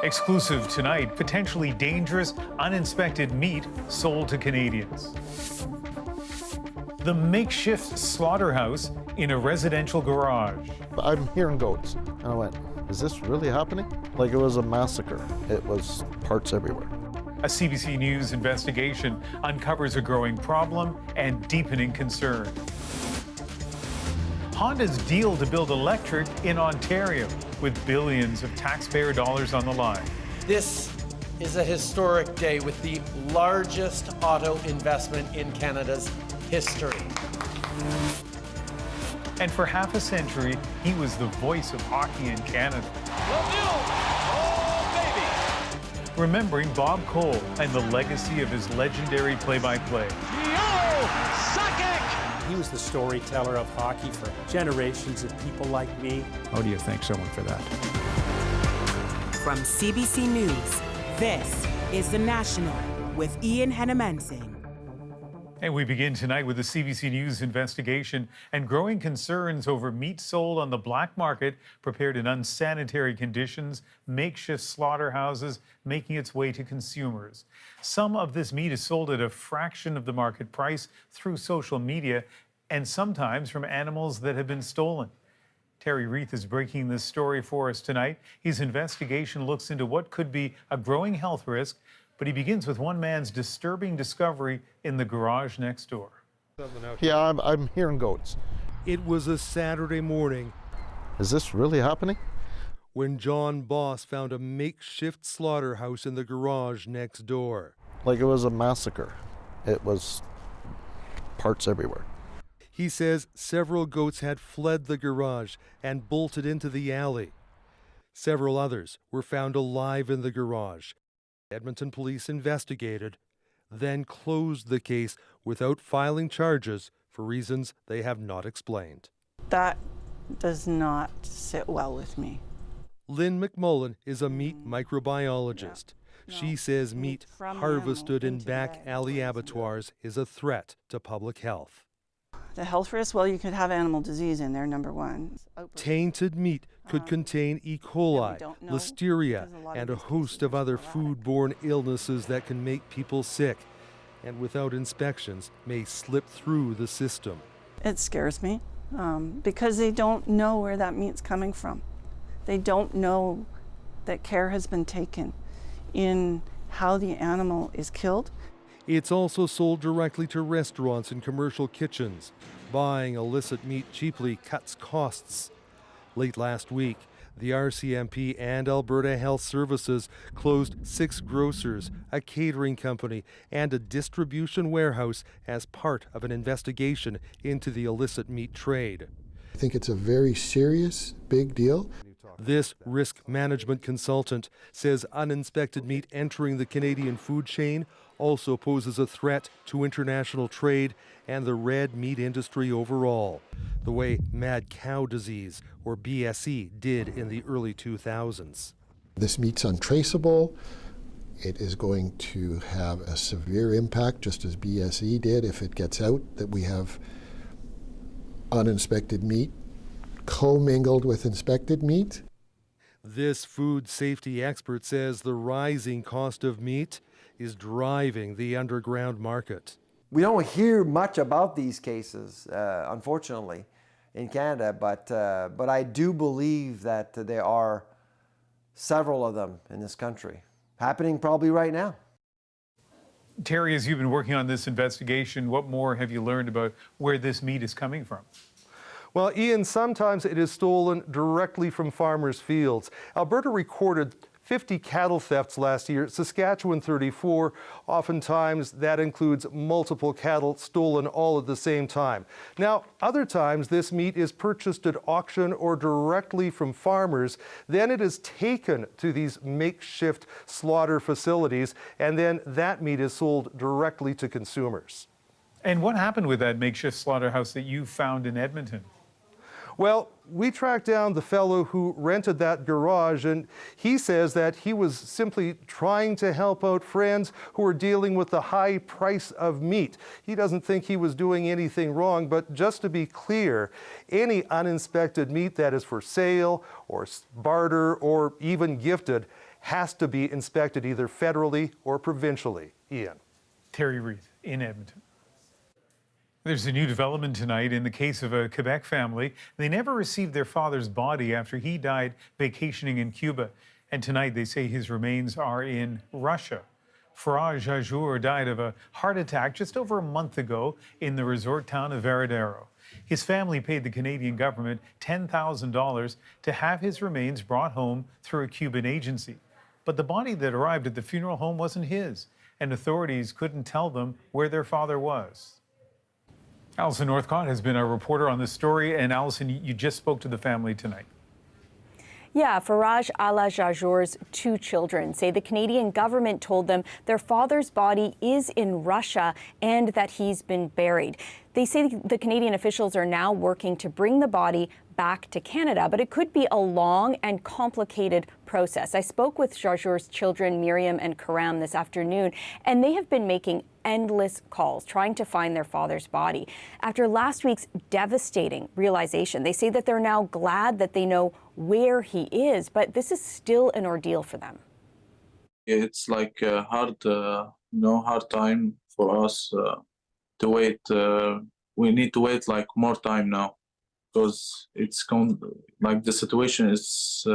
Exclusive tonight, potentially dangerous, uninspected meat sold to Canadians. The makeshift slaughterhouse in a residential garage. I'm hearing goats. And I went, is this really happening? Like it was a massacre. It was parts everywhere. A CBC News investigation uncovers a growing problem and deepening concern. Honda's deal to build electric in Ontario, with billions of taxpayer dollars on the line. This is a historic day with the largest auto investment in Canada's history. And for half a century, he was the voice of hockey in Canada. Oh, baby! Remembering Bob Cole and the legacy of his legendary play-by-play. He was the storyteller of hockey for generations of people like me. How do you thank someone for that? From CBC News, this is The National with Ian Hennemensing. And we begin tonight with the CBC News investigation and growing concerns over meat sold on the black market, prepared in unsanitary conditions, makeshift slaughterhouses making its way to consumers. Some of this meat is sold at a fraction of the market price through social media, and sometimes from animals that have been stolen. Terry Reith is breaking this story for us tonight. His investigation looks into what could be a growing health risk, but he begins with one man's disturbing discovery in the garage next door. Yeah, I'm hearing goats. It was a Saturday morning Is this really happening? when John Boss found a makeshift slaughterhouse in the garage next door. Like it was a massacre. It was parts everywhere. He says several goats had fled the garage and bolted into the alley. Several others were found alive in the garage. Edmonton police investigated, then closed the case without filing charges for reasons they have not explained. That does not sit well with me. Lynn McMullen is a meat microbiologist. No. She says meat from harvested in animal into back the alley organism. abattoirs is a threat to public health. The health risk, well, you could have animal disease in there, number one. Tainted meat could contain E. coli, don't know, listeria, because a lot of and a these host cases of are other sporadic. foodborne illnesses that can make people sick, and without inspections may slip through the system. It scares me because they don't know where that meat's coming from. They don't know that care has been taken in how the animal is killed. It's also sold directly to restaurants and commercial kitchens. Buying illicit meat cheaply cuts costs. Late last week, the RCMP and Alberta Health Services closed 6 grocers, a catering company, and a distribution warehouse as part of an investigation into the illicit meat trade. I think it's a very serious, big deal. This risk management consultant says uninspected meat entering the Canadian food chain also poses a threat to international trade and the red meat industry overall, the way mad cow disease, or BSE, did in the early 2000s. This meat's untraceable. It is going to have a severe impact, just as BSE did, if it gets out that we have uninspected meat commingled with inspected meat. This food safety expert says the rising cost of meat is driving the underground market. We don't hear much about these cases, unfortunately, in Canada, but I do believe that there are several of them in this country, happening probably right now. Terry, as you've been working on this investigation, what more have you learned about where this meat is coming from? Well, Ian, sometimes it is stolen directly from farmers' fields. Alberta recorded 50 cattle thefts last year, Saskatchewan 34. Oftentimes that includes multiple cattle stolen all at the same time. Now, other times this meat is purchased at auction or directly from farmers. Then it is taken to these makeshift slaughter facilities, and then that meat is sold directly to consumers. And what happened with that makeshift slaughterhouse that you found in Edmonton? Well, we tracked down the fellow who rented that garage, and he says that he was simply trying to help out friends who were dealing with the high price of meat. He doesn't think he was doing anything wrong, but just to be clear, any uninspected meat that is for sale or barter or even gifted has to be inspected either federally or provincially. Ian. Terry Reith in Edmonton. There's a new development tonight in the case of a Quebec family. They never received their father's body after he died vacationing in Cuba. And tonight they say his remains are in Russia. Faraj Ajour died of a heart attack just over a month ago in the resort town of Varadero. His family paid the Canadian government $10,000 to have his remains brought home through a Cuban agency. But the body that arrived at the funeral home wasn't his, and authorities couldn't tell them where their father was. Alison Northcott has been a reporter on this story, and Alison, you just spoke to the family tonight. Yeah, Faraj Ajour's two children say the Canadian government told them their father's body is in Russia and that he's been buried. They say the Canadian officials are now working to bring the body back to Canada, but it could be a long and complicated process. I spoke with Ajour's children, Miriam and Karam, this afternoon, and they have been making endless calls trying to find their father's body. After last week's devastating realization, they say that they're now glad that they know where he is, but this is still an ordeal for them. It's like a hard time for us to wait. We need to wait like more time now, because it's like the situation is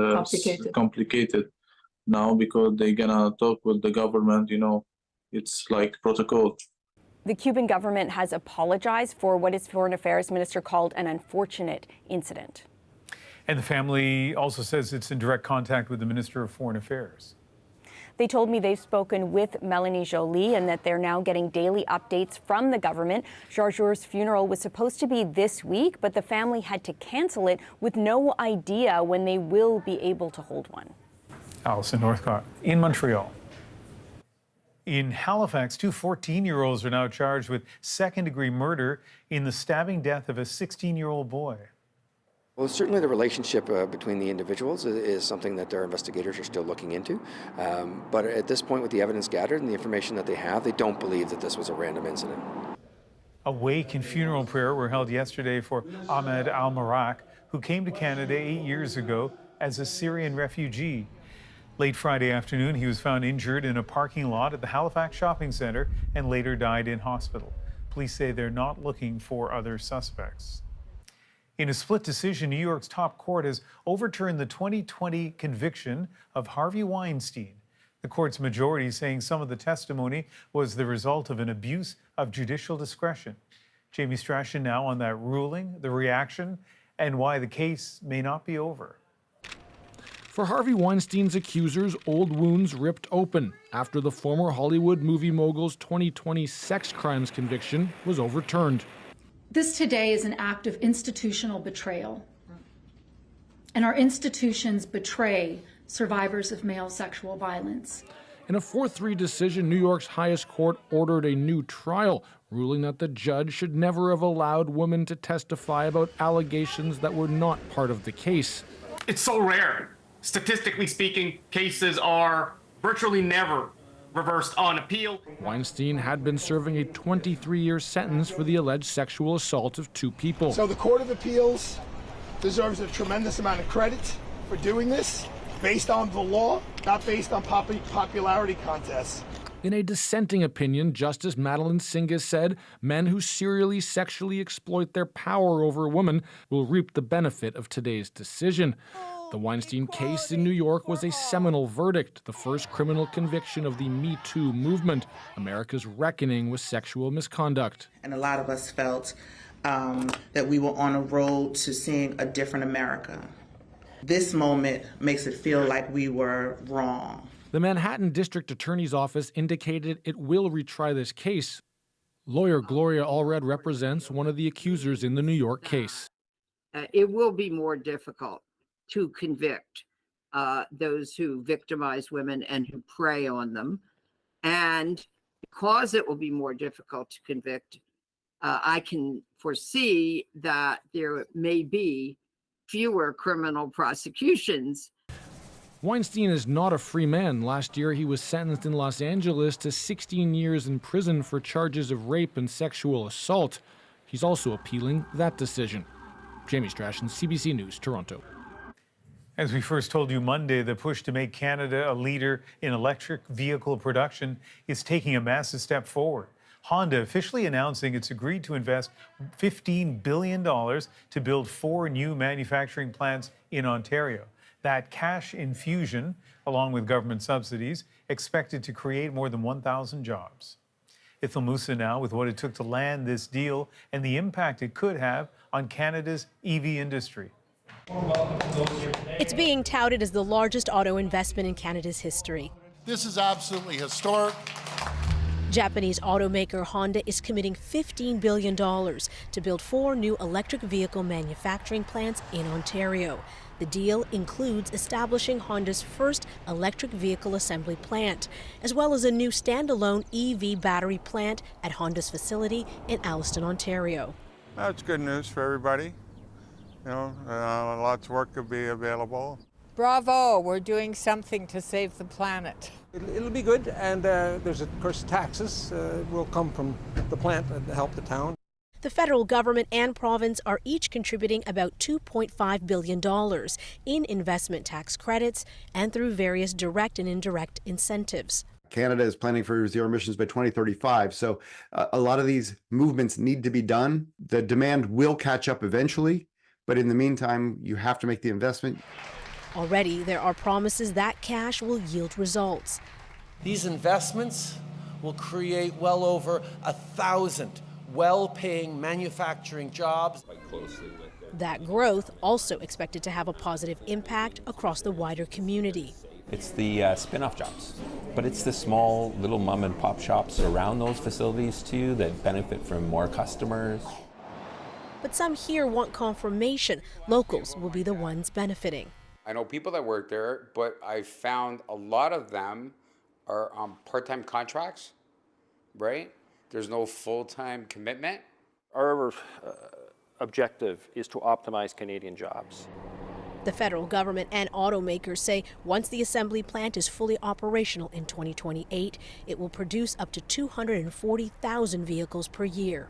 complicated now, because they're gonna talk with the government. It's like protocol. The Cuban government has apologized for what its Foreign Affairs Minister called an unfortunate incident. And the family also says it's in direct contact with the Minister of Foreign Affairs. They told me they've spoken with Melanie Joly and that they're now getting daily updates from the government. Ajour's funeral was supposed to be this week, but the family had to cancel it with no idea when they will be able to hold one. Alison Northcott in Montreal. In Halifax, two 14-year-olds are now charged with second-degree murder in the stabbing death of a 16-year-old boy. Well, certainly the relationship between the individuals is something that their investigators are still looking into. But at this point, with the evidence gathered and the information that they have, they don't believe that this was a random incident. A wake and funeral prayer were held yesterday for Ahmed Al-Marak, who came to Canada 8 years ago as a Syrian refugee. Late Friday afternoon, he was found injured in a parking lot at the Halifax shopping centre and later died in hospital. Police say they're not looking for other suspects. In a split decision, New York's top court has overturned the 2020 conviction of Harvey Weinstein. The court's majority saying some of the testimony was the result of an abuse of judicial discretion. Jamie Strachan now on that ruling, the reaction, and why the case may not be over. For Harvey Weinstein's accusers, old wounds ripped open after the former Hollywood movie mogul's 2020 sex crimes conviction was overturned. This today is an act of institutional betrayal. And our institutions betray survivors of male sexual violence. In a 4-3 decision, New York's highest court ordered a new trial, ruling that the judge should never have allowed women to testify about allegations that were not part of the case. It's so rare. Statistically speaking, cases are virtually never reversed on appeal. Weinstein had been serving a 23-year sentence for the alleged sexual assault of two people. So the Court of Appeals deserves a tremendous amount of credit for doing this, based on the law, not based on popularity contests. In a dissenting opinion, Justice Madeline Singas said men who serially sexually exploit their power over women will reap the benefit of today's decision. The Weinstein case in New York was a seminal verdict, the first criminal conviction of the Me Too movement, America's reckoning with sexual misconduct. And a lot of us felt that we were on a road to seeing a different America. This moment makes it feel like we were wrong. The Manhattan District Attorney's Office indicated it will retry this case. Lawyer Gloria Allred represents one of the accusers in the New York case. It will be more difficult to convict those who victimize women and who prey on them. And because it will be more difficult to convict, I can foresee that there may be fewer criminal prosecutions. Weinstein is not a free man. Last year, he was sentenced in Los Angeles to 16 years in prison for charges of rape and sexual assault. He's also appealing that decision. Jamie Strachan, CBC News, Toronto. As we first told you Monday, the push to make Canada a leader in electric vehicle production is taking a massive step forward. Honda officially announcing it's agreed to invest $15 billion to build 4 new manufacturing plants in Ontario. That cash infusion, along with government subsidies, expected to create more than 1,000 jobs. Ithel Musa now with what it took to land this deal and the impact it could have on Canada's EV industry. It's being touted as the largest auto investment in Canada's history. This is absolutely historic. Japanese automaker Honda is committing $15 billion to build 4 new electric vehicle manufacturing plants in Ontario. The deal includes establishing Honda's first electric vehicle assembly plant, as well as a new standalone EV battery plant at Honda's facility in Alliston, Ontario. That's good news for everybody. You know, lots of work could be available. Bravo, we're doing something to save the planet. It'll be good, and there's, of course, taxes will come from the plant to help the town. The federal government and province are each contributing about $2.5 billion in investment tax credits and through various direct and indirect incentives. Canada is planning for zero emissions by 2035. So a lot of these movements need to be done. The demand will catch up eventually, but in the meantime, you have to make the investment. Already, there are promises that cash will yield results. These investments will create well over 1,000 well-paying manufacturing jobs. That growth also expected to have a positive impact across the wider community. It's the spin-off jobs, but it's the small little mom and pop shops around those facilities too that benefit from more customers. But some here want confirmation locals will be the ones benefiting. I know people that work there, but I found a lot of them are on part-time contracts, right? There's no full-time commitment. Our objective is to optimize Canadian jobs. The federal government and automakers say once the assembly plant is fully operational in 2028, it will produce up to 240,000 vehicles per year.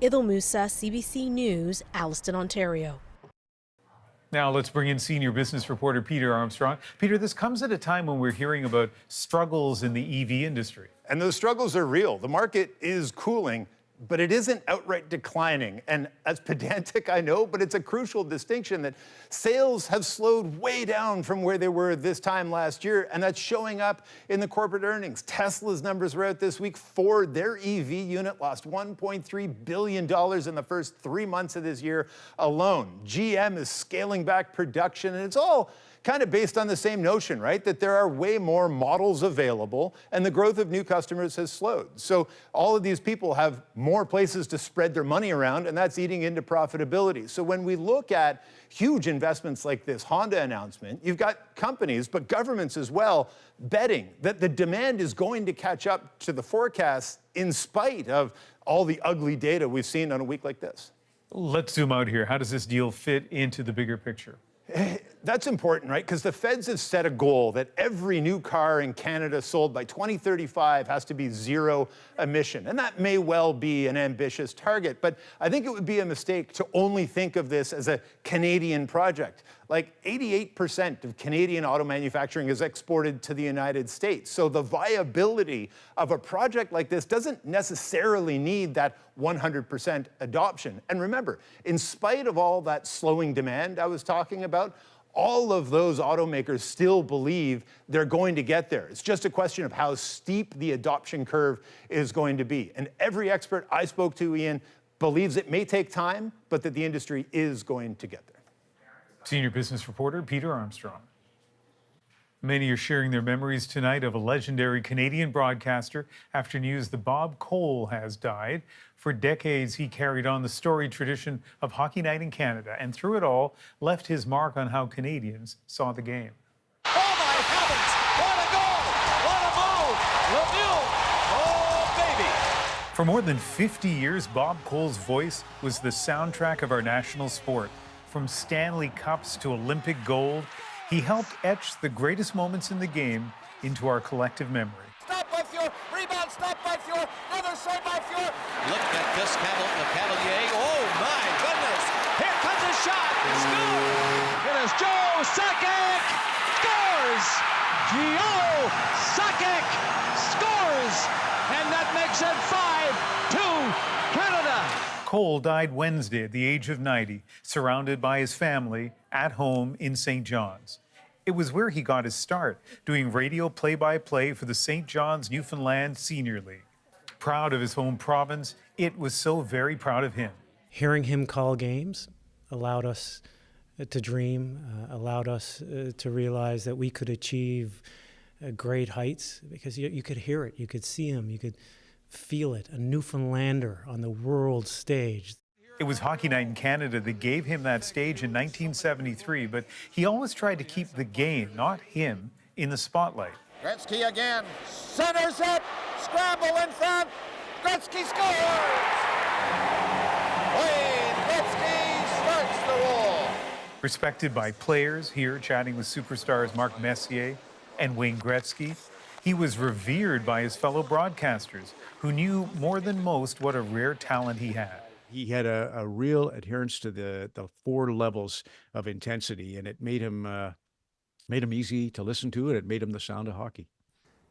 Ithel Musa, CBC News, Alliston, Ontario. Now let's bring in senior business reporter Peter Armstrong. Peter, this comes at a time when we're hearing about struggles in the EV industry. And those struggles are real. The market is cooling, but it isn't outright declining. And as pedantic, I know, but it's a crucial distinction that sales have slowed way down from where they were this time last year, and that's showing up in the corporate earnings. Tesla's numbers were out this week. Ford, their EV unit, lost $1.3 billion in the first 3 months of this year alone. GM is scaling back production, and it's all kind of based on the same notion, right? That there are way more models available and the growth of new customers has slowed. So all of these people have more places to spread their money around, and that's eating into profitability. So when we look at huge investments like this Honda announcement, you've got companies, but governments as well, betting that the demand is going to catch up to the forecasts in spite of all the ugly data we've seen on a week like this. Let's zoom out here. How does this deal fit into the bigger picture? That's important, right? Because the feds have set a goal that every new car in Canada sold by 2035 has to be zero emission. And that may well be an ambitious target, but I think it would be a mistake to only think of this as a Canadian project. Like 88% of Canadian auto manufacturing is exported to the United States. So the viability of a project like this doesn't necessarily need that 100% adoption. And remember, in spite of all that slowing demand I was talking about, all of those automakers still believe they're going to get there. It's just a question of how steep the adoption curve is going to be. And every expert I spoke to, Ian, believes it may take time, but that the industry is going to get there. Senior business reporter Peter Armstrong. Many are sharing their memories tonight of a legendary Canadian broadcaster after news that Bob Cole has died. For decades, he carried on the storied tradition of Hockey Night in Canada, and through it all, left his mark on how Canadians saw the game. Oh my heavens! What a move! What a move! Lemieux! Oh baby! For more than 50 years, Bob Cole's voice was the soundtrack of our national sport. From Stanley Cups to Olympic gold, he helped etch the greatest moments in the game into our collective memory. Stop by Fjord! Rebound! Stop by Fjord! Another right by Fjord. Look at this Cavalier. Oh my goodness. Here comes a shot. Score. It is Joe Sakic scores. Joe Sakic scores. And that makes it 5-2 Canada. Cole died Wednesday at the age of 90, surrounded by his family at home in St. John's. It was where he got his start, doing radio play-by-play for the St. John's Newfoundland Senior League. Proud of his home province, it was so very proud of him. Hearing him call games allowed us to dream, allowed us to realize that we could achieve great heights, because you could hear it, you could see him, you could feel it, a Newfoundlander on the world stage. It was Hockey Night in Canada that gave him that stage in 1973, but he always tried to keep the game, not him, in the spotlight. Gretzky again. Centers it. Scramble in front. Gretzky scores. Wayne Gretzky starts the roll. Respected by players, here chatting with superstars Mark Messier and Wayne Gretzky, he was revered by his fellow broadcasters, who knew more than most what a rare talent he had. He had a real adherence to the 4 levels of intensity, and it made him easy to listen to, and it made him the sound of hockey.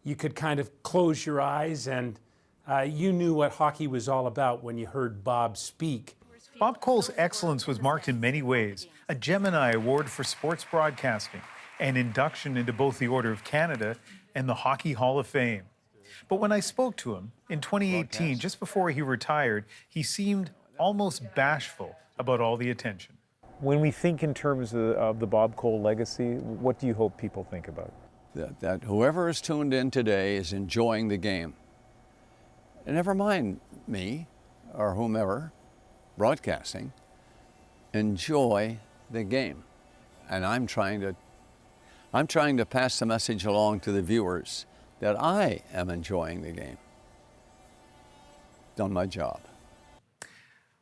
You could kind of close your eyes, and you knew what hockey was all about when you heard Bob speak. Bob Cole's excellence was marked in many ways: a Gemini Award for sports broadcasting, an induction into both the Order of Canada and the Hockey Hall of Fame. But when I spoke to him in 2018, just before he retired, he seemed almost bashful about all the attention. When we think in terms of the Bob Cole legacy, what do you hope people think about? That whoever is tuned in today is enjoying the game. And never mind me or whomever broadcasting, enjoy the game. And I'm trying to pass the message along to the viewers that I am enjoying the game. Done my job.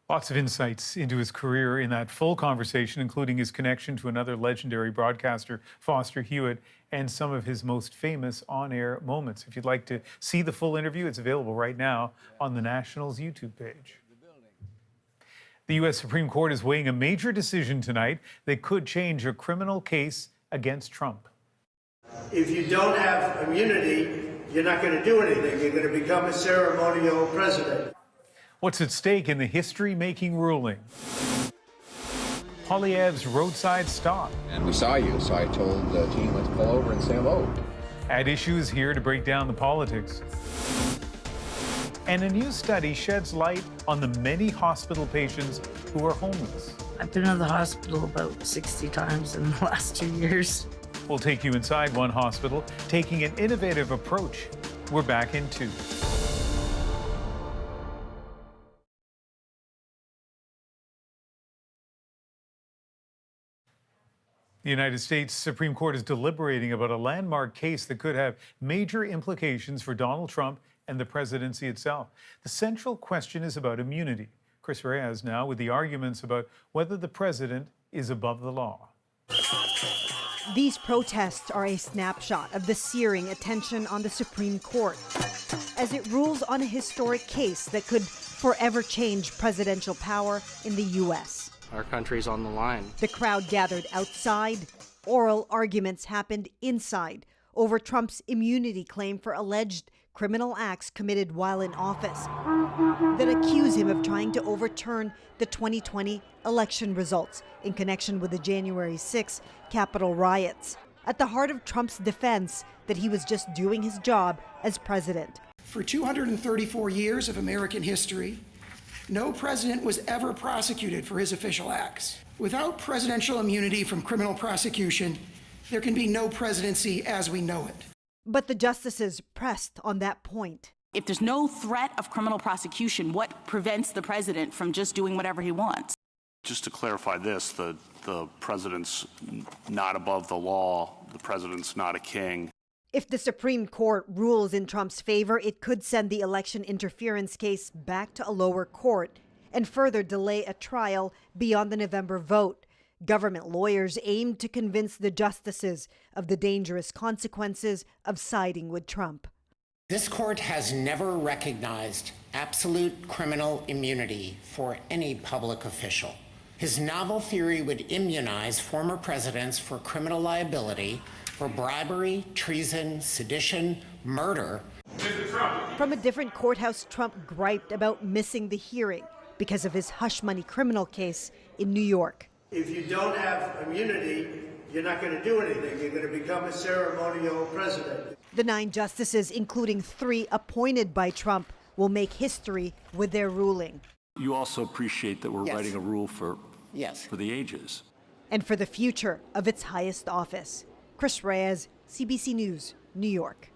Lots of insights into his career in that full conversation, including his connection to another legendary broadcaster, Foster Hewitt, and some of his most famous on-air moments. If you'd like to see the full interview, it's available right now on the National's YouTube page. The U.S. Supreme Court is weighing a major decision tonight that could change a criminal case against Trump. If you don't have immunity, you're not going to do anything. You're going to become a ceremonial president. What's at stake in the history-making ruling? Poilievre's roadside stop. And we saw you, so I told the team, let's pull over and say hello. At Issues here to break down the politics. And a new study sheds light on the many hospital patients who are homeless. I've been in the hospital about 60 times in the last 2 years. We'll take you inside one hospital, taking an innovative approach. We're back in 2. The United States Supreme Court is deliberating about a landmark case that could have major implications for Donald Trump and the presidency itself. The central question is about immunity. Chris Reyes now with the arguments about whether the president is above the law. These protests are a snapshot of the searing attention on the Supreme Court as it rules on a historic case that could forever change presidential power in the U.S. Our country's on the line. The crowd gathered outside. Oral arguments happened inside over Trump's immunity claim for alleged criminal acts committed while in office that accuse him of trying to overturn the 2020 election results in connection with the January 6 Capitol riots. At the heart of Trump's defense that he was just doing his job as president. For 234 years of American history, no president was ever prosecuted for his official acts. Without presidential immunity from criminal prosecution, there can be no presidency as we know it. But the justices pressed on that point. If there's no threat of criminal prosecution, what prevents the president from just doing whatever he wants? Just to clarify this, the president's not above the law. The president's not a king. If the Supreme Court rules in Trump's favor, it could send the election interference case back to a lower court and further delay a trial beyond the November vote. Government lawyers aim to convince the justices of the dangerous consequences of siding with Trump. This court has never recognized absolute criminal immunity for any public official. His novel theory would immunize former presidents for criminal liability for bribery, treason, sedition, murder. From a different courthouse, Trump griped about missing the hearing because of his hush money criminal case in New York. If you don't have immunity, you're not going to do anything. You're going to become a ceremonial president. The 9 justices, including 3 appointed by Trump, will make history with their ruling. You also appreciate that we're Yes. writing a rule for Yes. the ages. And for the future of its highest office. Chris Reyes, CBC News, New York.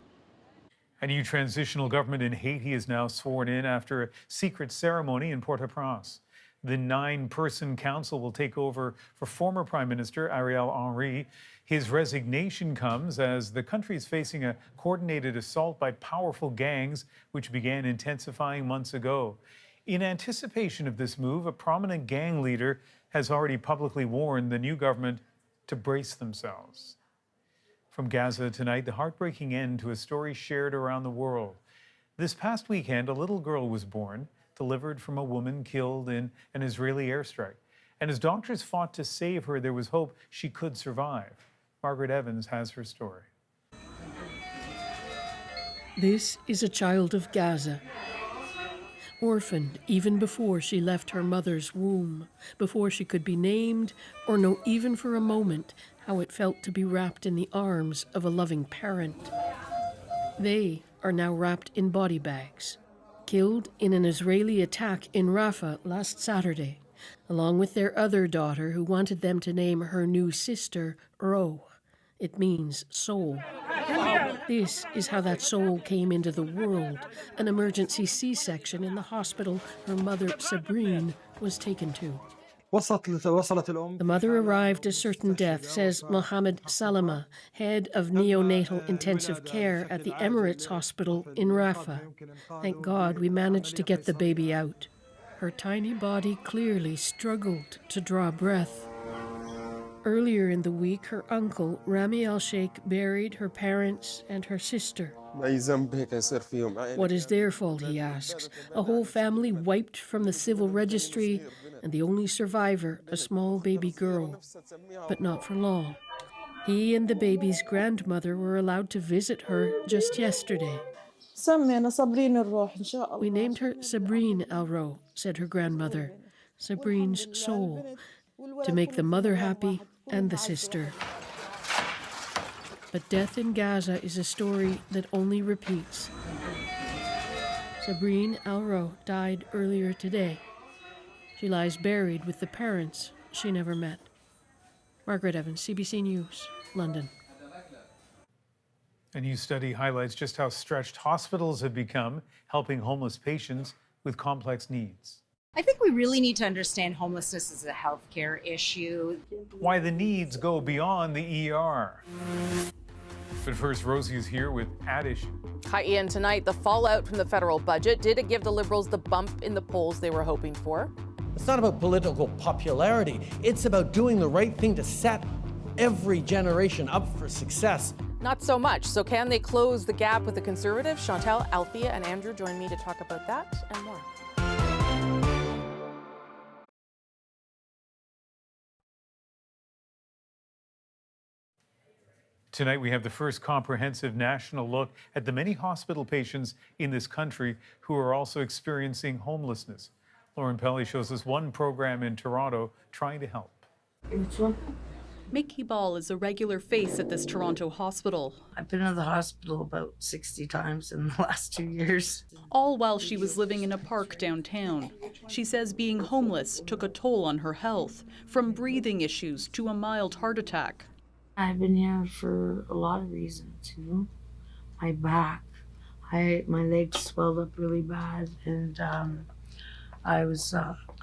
A new transitional government in Haiti is now sworn in after a secret ceremony in Port-au-Prince. The 9-person council will take over for former Prime Minister Ariel Henry. His resignation comes as the country is facing a coordinated assault by powerful gangs, which began intensifying months ago. In anticipation of this move, a prominent gang leader has already publicly warned the new government to brace themselves. From Gaza tonight, the heartbreaking end to a story shared around the world. This past weekend, a little girl was born, delivered from a woman killed in an Israeli airstrike. And as doctors fought to save her, there was hope she could survive. Margaret Evans has her story. This is a child of Gaza, orphaned even before she left her mother's womb, before she could be named or know even for a moment how it felt to be wrapped in the arms of a loving parent. They are now wrapped in body bags, killed in an Israeli attack in Rafah last Saturday, along with their other daughter who wanted them to name her new sister Ro. It means soul. This is how that soul came into the world, an emergency C-section in the hospital her mother, Sabrine, was taken to. The mother arrived to certain death, says Mohammed Salama, head of neonatal intensive care at the Emirates Hospital in Rafah. Thank God we managed to get the baby out. Her tiny body clearly struggled to draw breath. Earlier in the week, her uncle, Rami al-Sheikh, buried her parents and her sister. What is their fault, he asks. A whole family wiped from the civil registry, and the only survivor, a small baby girl. But not for long. He and the baby's grandmother were allowed to visit her just yesterday. We named her Sabrine Al-Ro, said her grandmother, Sabrine's soul, to make the mother happy and the sister. But death in Gaza is a story that only repeats. Sabrine Al-Ro died earlier today. She lies buried with the parents she never met. Margaret Evans, CBC News, London. A new study highlights just how stretched hospitals have become, helping homeless patients with complex needs. I think we really need to understand homelessness as a healthcare issue. Why the needs go beyond the ER. But first, Rosie is here with Ad Issue. Hi, Ian. Tonight, the fallout from the federal budget. Did it give the Liberals the bump in the polls they were hoping for? It's not about political popularity. It's about doing the right thing to set every generation up for success. Not so much. So can they close the gap with the Conservatives? Chantal, Althea, and Andrew join me to talk about that and more. Tonight, we have the first comprehensive national look at the many hospital patients in this country who are also experiencing homelessness. Lauren Pelly shows us one program in Toronto trying to help. Mickey Ball is a regular face at this Toronto hospital. I've been to the hospital about 60 times in the last 2 years. All while she was living in a park downtown. She says being homeless took a toll on her health, from breathing issues to a mild heart attack. I've been here for a lot of reasons, you know. My back, my legs swelled up really bad, and I was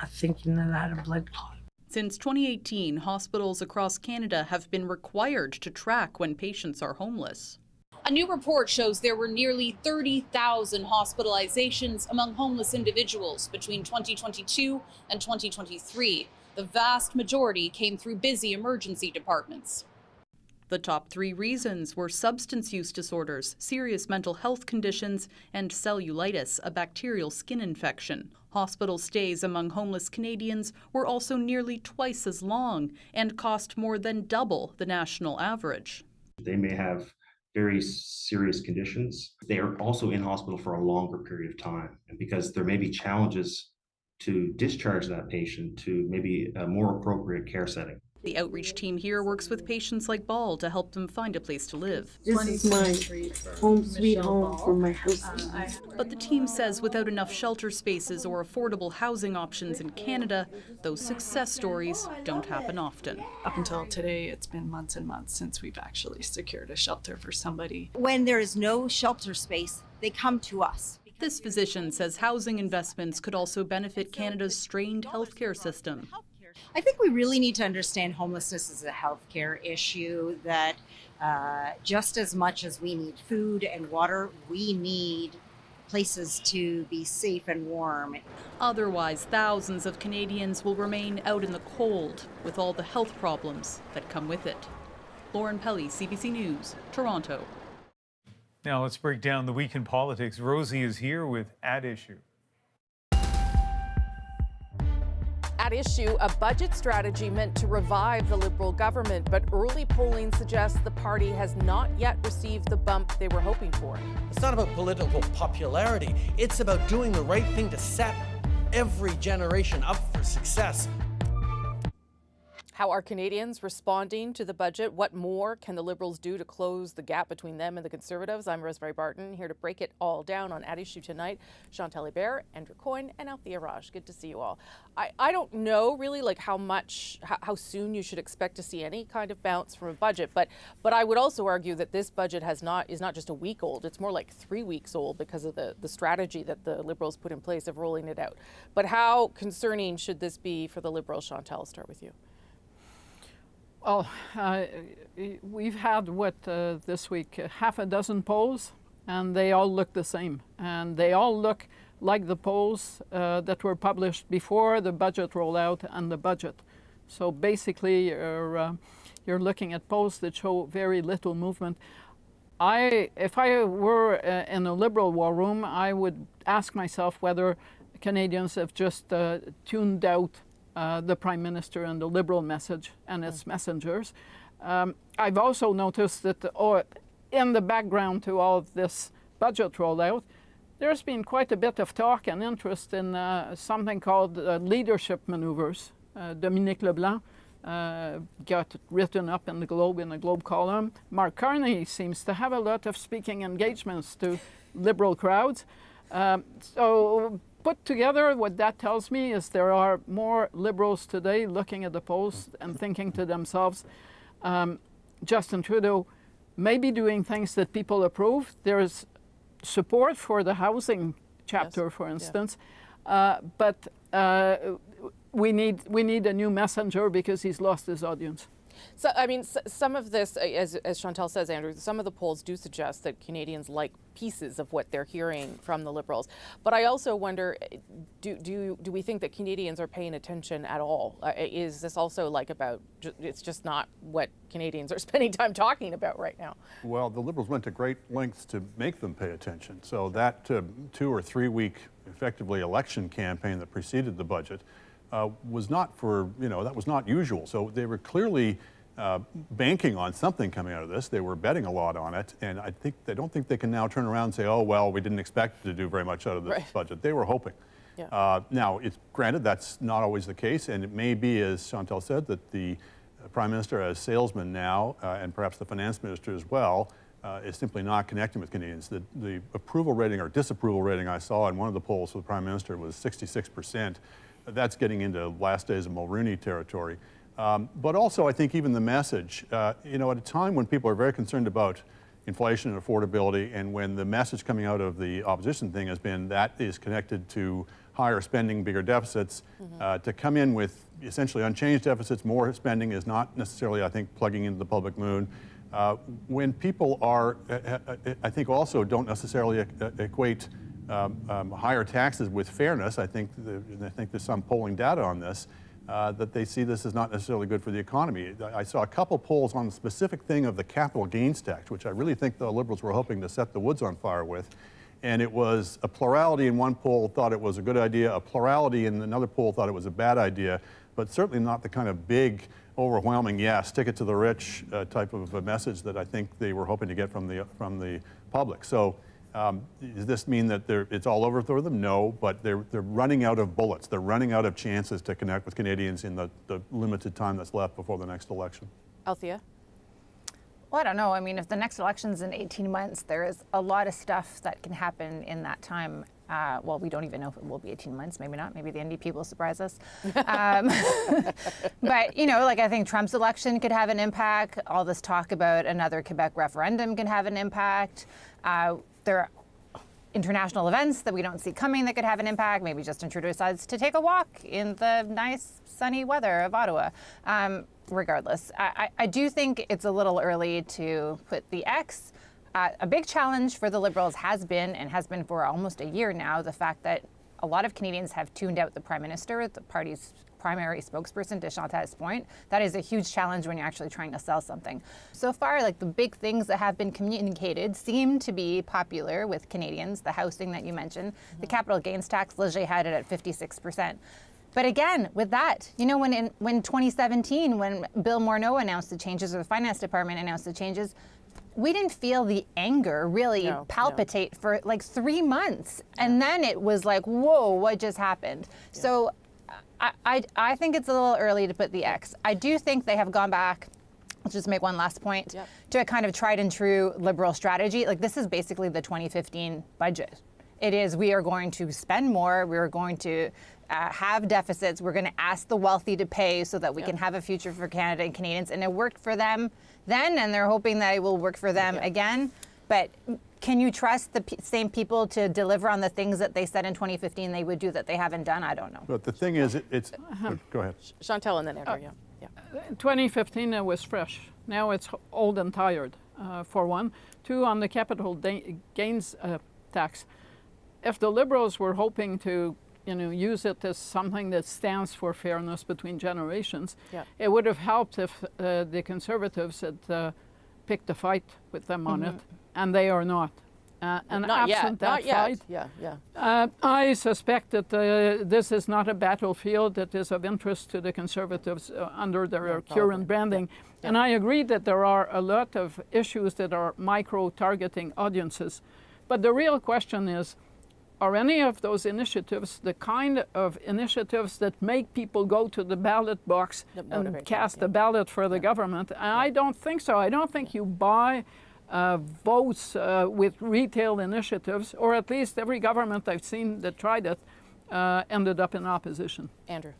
thinking that I had a blood clot. Since 2018, hospitals across Canada have been required to track when patients are homeless. A new report shows there were nearly 30,000 hospitalizations among homeless individuals between 2022 and 2023. The vast majority came through busy emergency departments. The top 3 reasons were substance use disorders, serious mental health conditions, and cellulitis, a bacterial skin infection. Hospital stays among homeless Canadians were also nearly twice as long and cost more than double the national average. They may have very serious conditions. They are also in hospital for a longer period of time. And because there may be challenges to discharge that patient to maybe a more appropriate care setting. The outreach team here works with patients like Ball to help them find a place to live. This is my home sweet home for my husband. But the team says without enough shelter spaces or affordable housing options in Canada, those success stories don't happen often. Up until today, it's been months and months since we've actually secured a shelter for somebody. When there is no shelter space, they come to us. This physician says housing investments could also benefit Canada's strained healthcare system. I think we really need to understand homelessness as a healthcare issue, that just as much as we need food and water, we need places to be safe and warm. Otherwise, thousands of Canadians will remain out in the cold with all the health problems that come with it. Lauren Pelly, CBC News, Toronto. Now let's break down the week in politics. Rosie is here with At Issue. At issue, a budget strategy meant to revive the Liberal government, but early polling suggests the party has not yet received the bump they were hoping for. It's not about political popularity. It's about doing the right thing to set every generation up for success. How are Canadians responding to the budget? What more can the Liberals do to close the gap between them and the Conservatives? I'm Rosemary Barton, here to break it all down on At Issue tonight. Chantal Hébert, Andrew Coyne, and Althea Raj. Good to see you all. I don't know really like how soon you should expect to see any kind of bounce from a budget, but I would also argue that this budget is not just a week old. It's more like 3 weeks old because of the strategy that the Liberals put in place of rolling it out. But how concerning should this be for the Liberals? Chantal, I'll start with you. Well, we've had, this week, half a dozen polls, and they all look the same. And they all look like the polls that were published before the budget rollout and the budget. So basically, you're looking at polls that show very little movement. If I were in a Liberal war room, I would ask myself whether Canadians have just tuned out the Prime Minister and the Liberal message and its messengers. I've also noticed that in the background to all of this budget rollout, there's been quite a bit of talk and interest in something called leadership maneuvers. Dominique Leblanc got written up in the Globe, in the Globe column. Mark Carney seems to have a lot of speaking engagements to Liberal crowds. So put together, what that tells me is there are more Liberals today looking at the polls and thinking to themselves, Justin Trudeau may be doing things that people approve. There's support for the housing chapter, for instance, but we need a new messenger because he's lost his audience. So, I mean, some of this, as Chantal says, Andrew, some of the polls do suggest that Canadians like pieces of what they're hearing from the Liberals. But I also wonder, do we think that Canadians are paying attention at all? Is this also like about, it's just not what Canadians are spending time talking about right now? Well, the Liberals went to great lengths to make them pay attention. So that 2 or 3 week, effectively, election campaign that preceded the budget was not that was not usual. So they were clearly banking on something coming out of this. They were betting a lot on it, and I don't think they can now turn around and say, oh, well, we didn't expect to do very much out of this budget. They were hoping. Yeah. Now, it's granted that's not always the case, and it may be, as Chantal said, that the Prime Minister as salesman now, and perhaps the Finance Minister as well, is simply not connecting with Canadians. The approval rating or disapproval rating I saw in one of the polls for the Prime Minister was 66%. That's getting into last days of Mulrooney territory. But also, I think even the message, at a time when people are very concerned about inflation and affordability, and when the message coming out of the opposition thing has been that is connected to higher spending, bigger deficits, to come in with essentially unchanged deficits, more spending is not necessarily, I think, plugging into the public mood. When people are, I think also don't necessarily equate higher taxes with fairness. I think there's some polling data on this. that they see this as not necessarily good for the economy. I saw a couple polls on the specific thing of the capital gains tax, which I really think the Liberals were hoping to set the woods on fire with. And it was a plurality in one poll thought it was a good idea, a plurality in another poll thought it was a bad idea, but certainly not the kind of big, overwhelming, yes, stick it to the rich type of a message that I think they were hoping to get from the public. So does this mean that it's all over for them? No, but they're running out of bullets. They're running out of chances to connect with Canadians in the limited time that's left before the next election. Althea? Well, I don't know. I mean, if the next election's in 18 months, there is a lot of stuff that can happen in that time. Well, we don't even know if it will be 18 months. Maybe not. Maybe the NDP will surprise us. But, you know, like I think Trump's election could have an impact. All this talk about another Quebec referendum can have an impact. There are international events that we don't see coming that could have an impact. Maybe Justin Trudeau decides to take a walk in the nice sunny weather of Ottawa. Regardless, I do think it's a little early to put the X. A big challenge for the Liberals has been, and has been for almost a year now, the fact that a lot of Canadians have tuned out the Prime Minister, the party's primary spokesperson, to Chantal's point. That is a huge challenge when you're actually trying to sell something. So far, like the big things that have been communicated seem to be popular with Canadians, the housing that you mentioned, the capital gains tax, Léger had it at 56%. But again, with that, you know, when 2017, when Bill Morneau announced the changes, or the Finance Department announced the changes, we didn't feel the anger really palpitate for like 3 months. And then it was like, whoa, what just happened? Yeah. So I think it's a little early to put the X. I do think they have gone back, let's just make one last point, to a kind of tried and true Liberal strategy. Like this is basically the 2015 budget. It is, we are going to spend more, we are going to have deficits, we're going to ask the wealthy to pay so that we can have a future for Canada and Canadians. And it worked for them then, and they're hoping that it will work for them again. But can you trust the same people to deliver on the things that they said in 2015 they would do that they haven't done? I don't know. But the thing is, it's... Go ahead. Chantal and then Andrew, 2015 it was fresh. Now it's old and tired, for one. Two, on the capital gains tax. If the Liberals were hoping to use it as something that stands for fairness between generations, it would have helped if the Conservatives had picked a fight with them on it, and they are not. And not absent that fight, I suspect that this is not a battlefield that is of interest to the Conservatives under their current branding. And I agree that there are a lot of issues that are micro-targeting audiences. But the real question is, are any of those initiatives the kind of initiatives that make people go to the ballot box and cast a ballot for the government? And I don't think so. I don't think you buy votes with retail initiatives, or at least every government I've seen that tried it ended up in opposition. Andrew.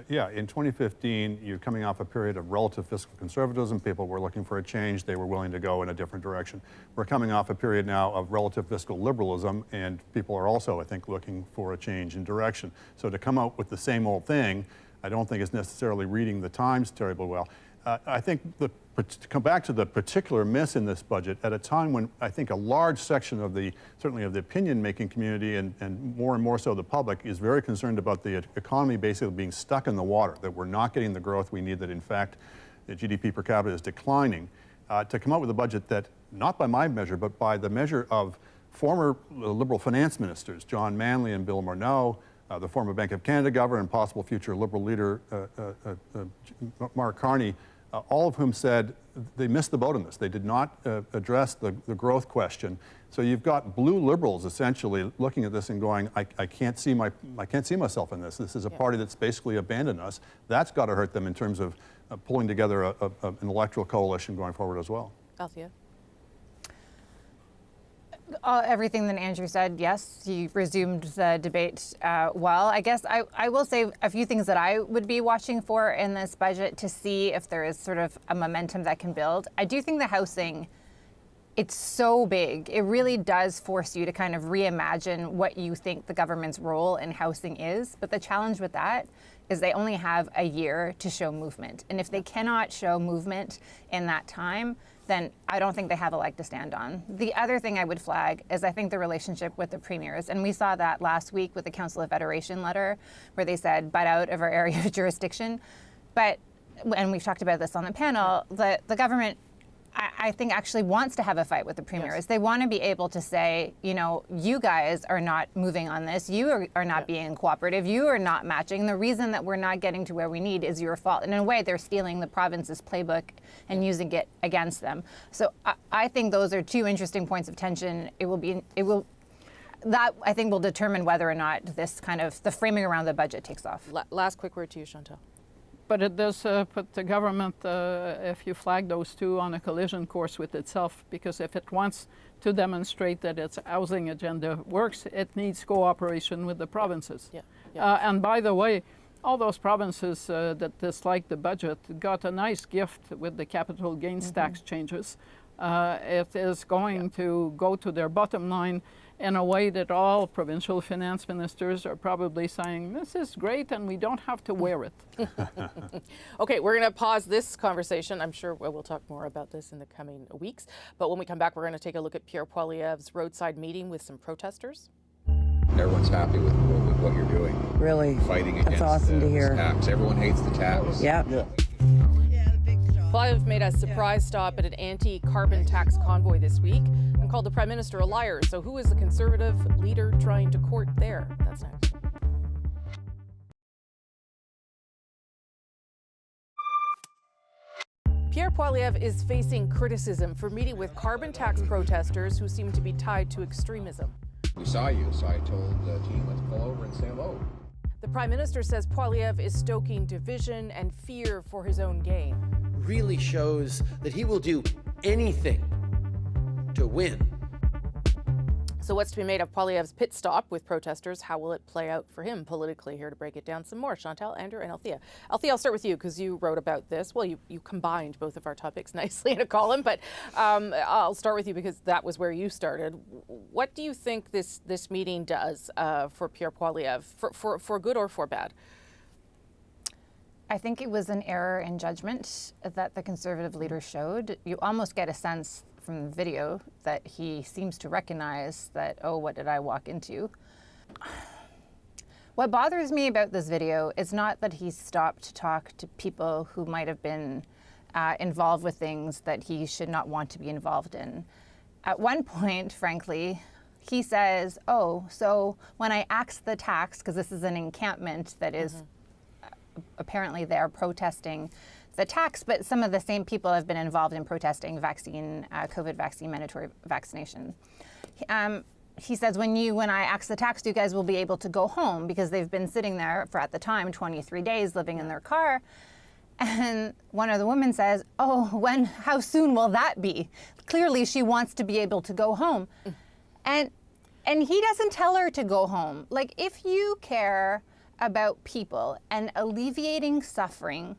Yeah, in 2015, you're coming off a period of relative fiscal conservatism. People were looking for a change. They were willing to go in a different direction. We're coming off a period now of relative fiscal liberalism, and people are also, I think, looking for a change in direction. So to come out with the same old thing, I don't think is necessarily reading the Times terribly well. I think to come back to the particular miss in this budget, at a time when I think a large section of certainly of the opinion-making community and more so the public is very concerned about the economy basically being stuck in the water, that we're not getting the growth we need, that in fact the GDP per capita is declining, to come up with a budget that, not by my measure, but by the measure of former Liberal finance ministers, John Manley and Bill Morneau, the former Bank of Canada governor and possible future Liberal leader Mark Carney, all of whom said they missed the boat on this. They did not address the growth question. So you've got blue Liberals essentially looking at this and going, I can't see myself in this. This is a party that's basically abandoned us. That's got to hurt them in terms of pulling together an electoral coalition going forward as well. Althea. Everything that Andrew said, yes, he resumed the debate well. I guess I will say a few things that I would be watching for in this budget to see if there is sort of a momentum that can build. I do think the housing it's so big. It really does force you to kind of reimagine what you think the government's role in housing is. But the challenge with that is they only have a year to show movement. And if they cannot show movement in that time, then I don't think they have a leg to stand on. The other thing I would flag is I think the relationship with the premiers. And we saw that last week with the Council of Federation letter where they said, butt out of our area of jurisdiction. But, and we've talked about this on the panel, the government, I think, actually wants to have a fight with the premiers. Yes. They want to be able to say, you know, you guys are not moving on this. You are not being cooperative. You are not matching. The reason that we're not getting to where we need is your fault. And in a way, they're stealing the province's playbook and using it against them. So I think those are two interesting points of tension. That I think will determine whether or not this kind of the framing around the budget takes off. Last quick word to you, Chantal. But it does put the government, if you flag those two, on a collision course with itself, because if it wants to demonstrate that its housing agenda works, it needs cooperation with the provinces. And by the way, all those provinces that dislike the budget got a nice gift with the capital gains tax changes. It is going to go to their bottom line in a way that all provincial finance ministers are probably saying, this is great and we don't have to wear it. Okay, we're going to pause this conversation. I'm sure we'll talk more about this in the coming weeks. But when we come back, we're going to take a look at Pierre Poilievre's roadside meeting with some protesters. Everyone's happy with what you're doing. Really? Fighting That's against awesome to hear. tax. Everyone hates the tax. Yeah. Poilievre made a surprise stop at an anti-carbon tax convoy this week and called the Prime Minister a liar. So who is the Conservative leader trying to court there? That's next. Pierre Poilievre is facing criticism for meeting with carbon tax protesters who seem to be tied to extremism. We saw you, so I told the team, let's pull over and say hello. The Prime Minister says Poilievre is stoking division and fear for his own gain. Really shows that he will do anything to win. So what's to be made of Poilievre's pit stop with protesters? How will it play out for him politically? Here to break it down some more, Chantal, Andrew, and Althea. Althea, I'll start with you because you wrote about this. Well, you combined both of our topics nicely in a column, but I'll start with you because that was where you started. What do you think this meeting does for Pierre Poilievre, for good or for bad? I think it was an error in judgment that the Conservative leader showed. You almost get a sense from the video that he seems to recognize that, oh, what did I walk into? What bothers me about this video is not that he stopped to talk to people who might have been involved with things that he should not want to be involved in. At one point, frankly, he says, oh, so when I axed the tax, because this is an encampment that is apparently they're protesting the tax, but some of the same people have been involved in protesting COVID vaccine mandatory vaccination. He says, when I axe the tax, you guys will be able to go home, because they've been sitting there for, at the time, 23 days living in their car. And one of the women says, oh, how soon will that be? Clearly she wants to be able to go home. And he doesn't tell her to go home. Like, if you care about people and alleviating suffering,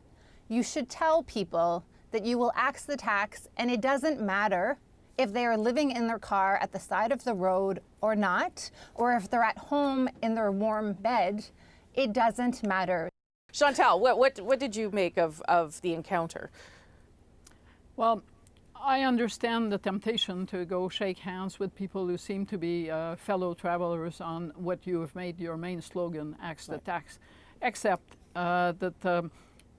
you should tell people that you will axe the tax, and it doesn't matter if they are living in their car at the side of the road or not, or if they're at home in their warm bed. It doesn't matter. Chantal, what did you make of the encounter? Well, I understand the temptation to go shake hands with people who seem to be fellow travelers on what you have made your main slogan, axe the tax, except that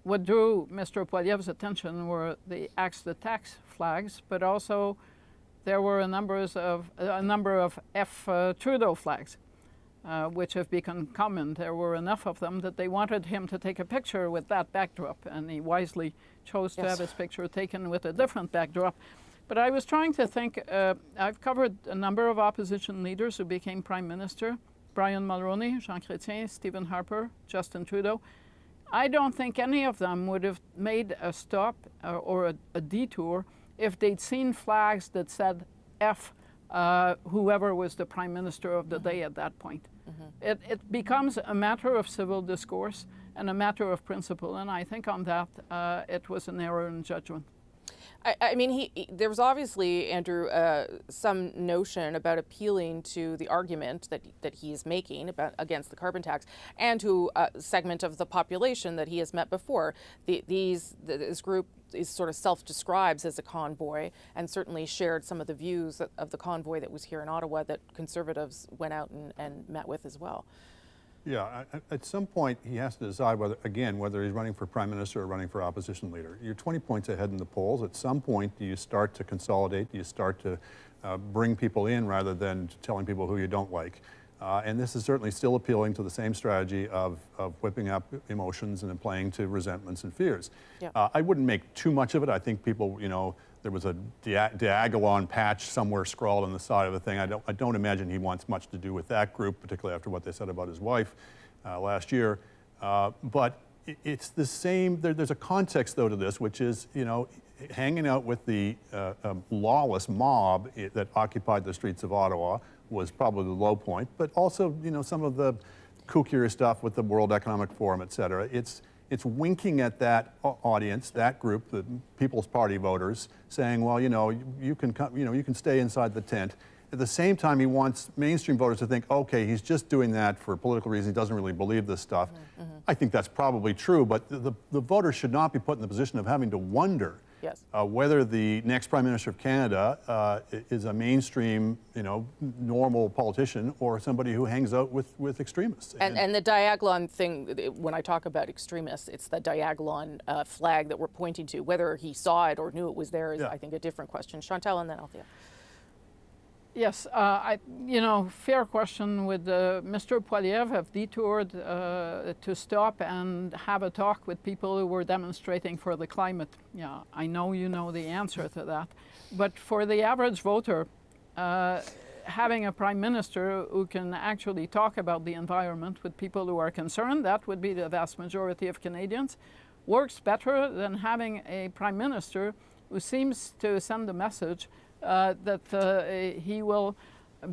what drew Mr. Poilievre's attention were the axe the tax flags, but also there were a number of Trudeau flags, which have become common. There were enough of them that they wanted him to take a picture with that backdrop, and he wisely chose to have his picture taken with a different backdrop. But I was trying to think, I've covered a number of opposition leaders who became Prime Minister: Brian Mulroney, Jean Chrétien, Stephen Harper, Justin Trudeau. I don't think any of them would have made a stop or a detour if they'd seen flags that said F whoever was the Prime Minister of the day at that point. It becomes a matter of civil discourse and a matter of principle, and I think on that it was an error in judgment. I mean, there was obviously, Andrew, some notion about appealing to the argument that he is making against the carbon tax, and to a segment of the population that he has met before. This group is sort of self-describes as a convoy, and certainly shared some of the views of the convoy that was here in Ottawa that Conservatives went out and met with as well. Yeah, at some point he has to decide whether he's running for prime minister or running for opposition leader. You're 20 points ahead in the polls. At some point, do you start to consolidate? Do you start to bring people in rather than telling people who you don't like? And this is certainly still appealing to the same strategy of whipping up emotions and then playing to resentments and fears. Yeah. I wouldn't make too much of it. I think people, there was a Diagolon patch somewhere scrawled on the side of the thing. I don't imagine he wants much to do with that group, particularly after what they said about his wife last year. But it's the same. There's a context, though, to this, which is, hanging out with the lawless mob that occupied the streets of Ottawa was probably the low point. But also, some of the kookier stuff with the World Economic Forum, et cetera. It's winking at that audience, that group, the People's Party voters, saying, well, you can stay inside the tent. At the same time, he wants mainstream voters to think, okay, he's just doing that for political reasons. He doesn't really believe this stuff. Mm-hmm. I think that's probably true, but the voters should not be put in the position of having to wonder whether the next Prime Minister of Canada is a mainstream, normal politician or somebody who hangs out with extremists. And the Diagolon thing, when I talk about extremists, it's the Diagolon flag that we're pointing to. Whether he saw it or knew it was there is, I think, a different question. Chantal and then Althea. Yes, fair question. With Mr. Poilievre have detoured to stop and have a talk with people who were demonstrating for the climate. Yeah, I know you know the answer to that. But for the average voter, having a prime minister who can actually talk about the environment with people who are concerned, that would be the vast majority of Canadians, works better than having a prime minister who seems to send the message that he will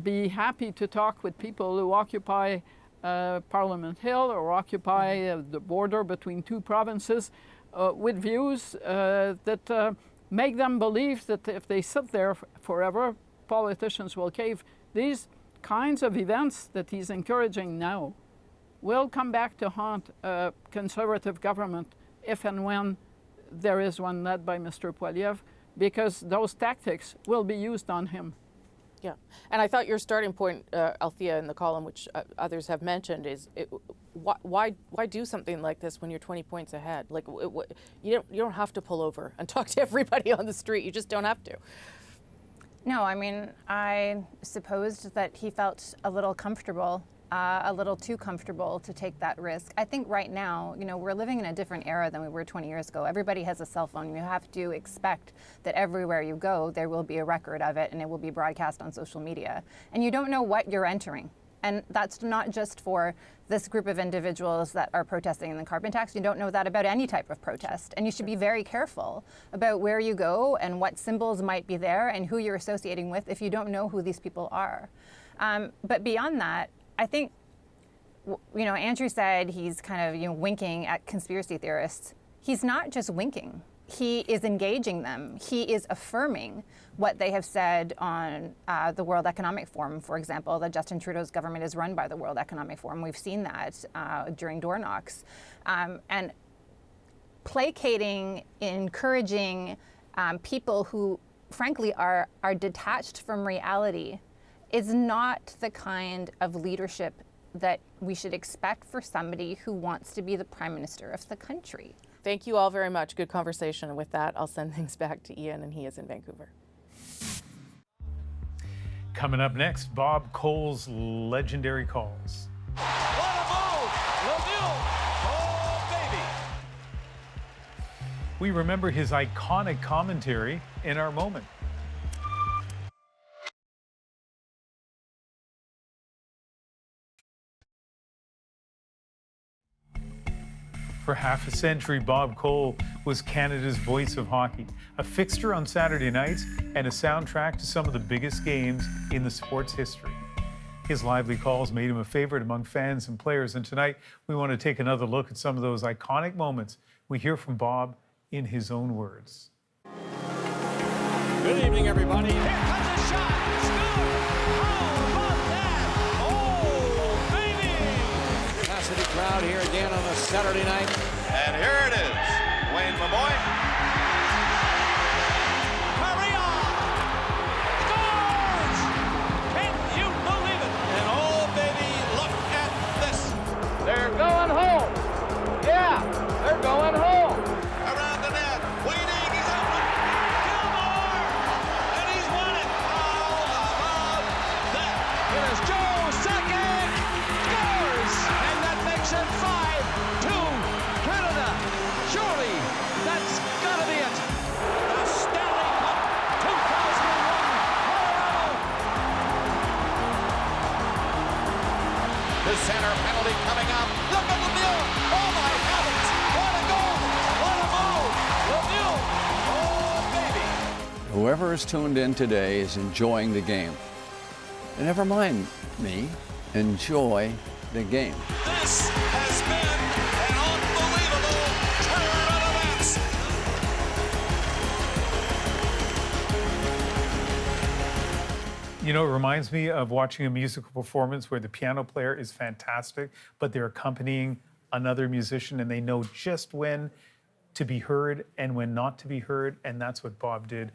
be happy to talk with people who occupy Parliament Hill or occupy the border between two provinces with views that make them believe that if they sit there forever, politicians will cave. These kinds of events that he's encouraging now will come back to haunt a Conservative government if and when there is one led by Mr. Poilievre, because those tactics will be used on him. Yeah, and I thought your starting point, Althea, in the column, which others have mentioned, is why do something like this when you're 20 points ahead? Like, you don't have to pull over and talk to everybody on the street. You just don't have to. No, I mean, I supposed that he felt a little comfortable, a little too comfortable to take that risk. I think right now, we're living in a different era than we were 20 years ago. Everybody has a cell phone. You have to expect that everywhere you go, there will be a record of it and it will be broadcast on social media. And you don't know what you're entering. And that's not just for this group of individuals that are protesting the carbon tax. You don't know that about any type of protest. And you should be very careful about where you go and what symbols might be there and who you're associating with if you don't know who these people are. But beyond that, I think, Andrew said he's kind of, winking at conspiracy theorists. He's not just winking. He is engaging them. He is affirming what they have said on the World Economic Forum, for example, that Justin Trudeau's government is run by the World Economic Forum. We've seen that during door knocks. And placating, encouraging people who, frankly, are detached from reality is not the kind of leadership that we should expect for somebody who wants to be the Prime Minister of the country. Thank you all very much. Good conversation. With that, I'll send things back to Ian, and he is in Vancouver. Coming up next, Bob Cole's legendary calls. We remember his iconic commentary in our moment. For half a century, Bob Cole was Canada's voice of hockey, a fixture on Saturday nights and a soundtrack to some of the biggest games in the sport's history. His lively calls made him a favorite among fans and players, and tonight we want to take another look at some of those iconic moments. We hear from Bob in his own words. Good evening, everybody. Here comes a shot. Score! How about that? Oh, baby! Capacity crowd here again on a Saturday night. And here it is. Wayne, my boy. Hurry on! Scores! Can you believe it? And oh, baby, look at this. They're going home. Yeah, they're going home. Around the net. Waiting. He's open. Gilmore! And he's won it. How about that? Here's Joe Sakic. Scores! And that makes it 5-2 Canada. Surely that's got to be it. The Stanley Cup 2001 Colorado. The center penalty coming up. Look at Lemieux. Oh, my heavens. What a goal. What a move. Lemieux. Oh, baby. Whoever is tuned in today is enjoying the game. And never mind me, enjoy the game. This has been an unbelievable turn of events. You know, it reminds me of watching a musical performance where the piano player is fantastic, but they're accompanying another musician and they know just when to be heard and when not to be heard. And that's what Bob did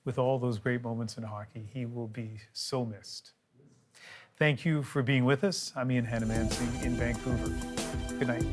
with all those great moments in hockey. He will be so missed. Thank you for being with us. I'm Ian Hannamansing in Vancouver. Good night.